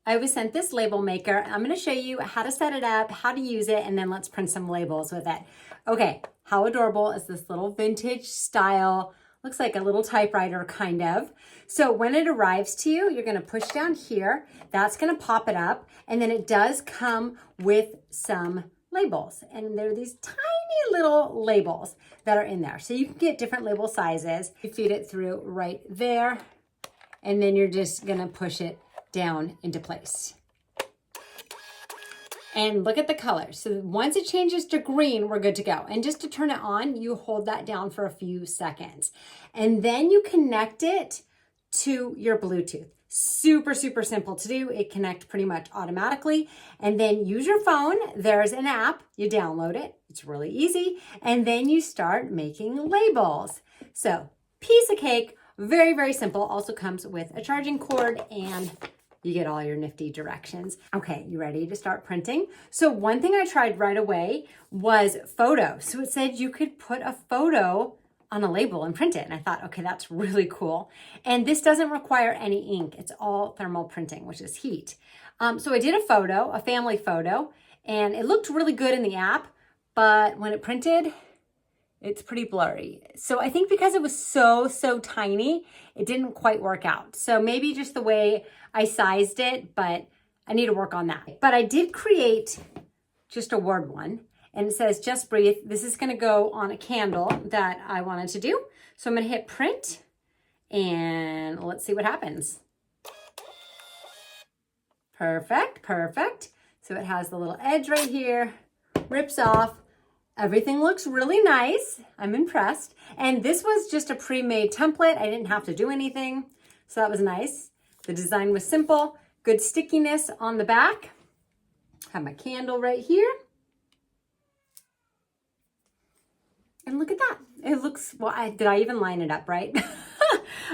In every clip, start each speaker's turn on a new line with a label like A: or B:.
A: I was sent this label maker. I'm going to show you how to set it up, how to use it, and then let's print some labels with it. Okay, how adorable is this little vintage style? Looks like a little typewriter kind of. So when it arrives to you, you're going to push down here. That's going to pop it up, and then it does come with some labels, and they're these tiny little labels that are in there. So you can get different label sizes. You feed it through right there, and then you're just going to push it down into place. And look at the colors. So once it changes to green, we're good to go. And just to turn it on, you hold that down for a few seconds. And then you connect it to your Bluetooth. Super, super simple to do. It connects pretty much automatically. And then use your phone. There's an app. You download it. It's really easy. And then you start making labels. So piece of cake. Very, very simple. Also comes with a charging cord, and you get all your nifty directions. Okay, you ready to start printing? So one thing I tried right away was photo. So it said you could put a photo on a label and print it. And I thought, okay, that's really cool. And this doesn't require any ink. It's all thermal printing, which is heat. So I did a photo, a family photo, and it looked really good in the app, but when it printed, it's pretty blurry. So I think because it was so tiny, it didn't quite work out. So maybe just the way I sized it, but I need to work on that. But I did create just a word one, and it says, just breathe. This is gonna go on a candle that I wanted to do. So I'm gonna hit print, and let's see what happens. Perfect, perfect. So it has the little edge right here, rips off. Everything looks really nice. I'm impressed. And this was just a pre-made template. I didn't have to do anything. So that was nice. The design was simple. Good stickiness on the back. Have my candle right here. And look at that. It looks, well, did I even line it up right?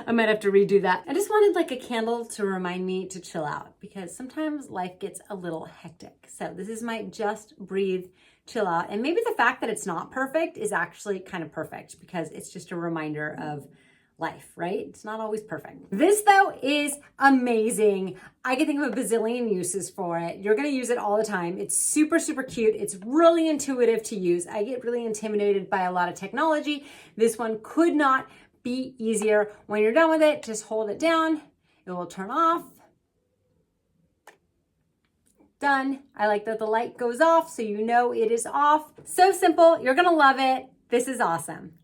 A: I might have to redo that. I just wanted like a candle to remind me to chill out, because sometimes life gets a little hectic. So this is my just breathe, chill out. And maybe the fact that it's not perfect is actually kind of perfect, because it's just a reminder of life, right? It's not always perfect. This though is amazing. I can think of a bazillion uses for it. You're gonna use it all the time. It's super, super cute. It's really intuitive to use. I get really intimidated by a lot of technology. This one could not be easier. When you're done with it, just hold it down. It will turn off. Done. I like that the light goes off so you know it is off. So simple. You're gonna love it. This is awesome.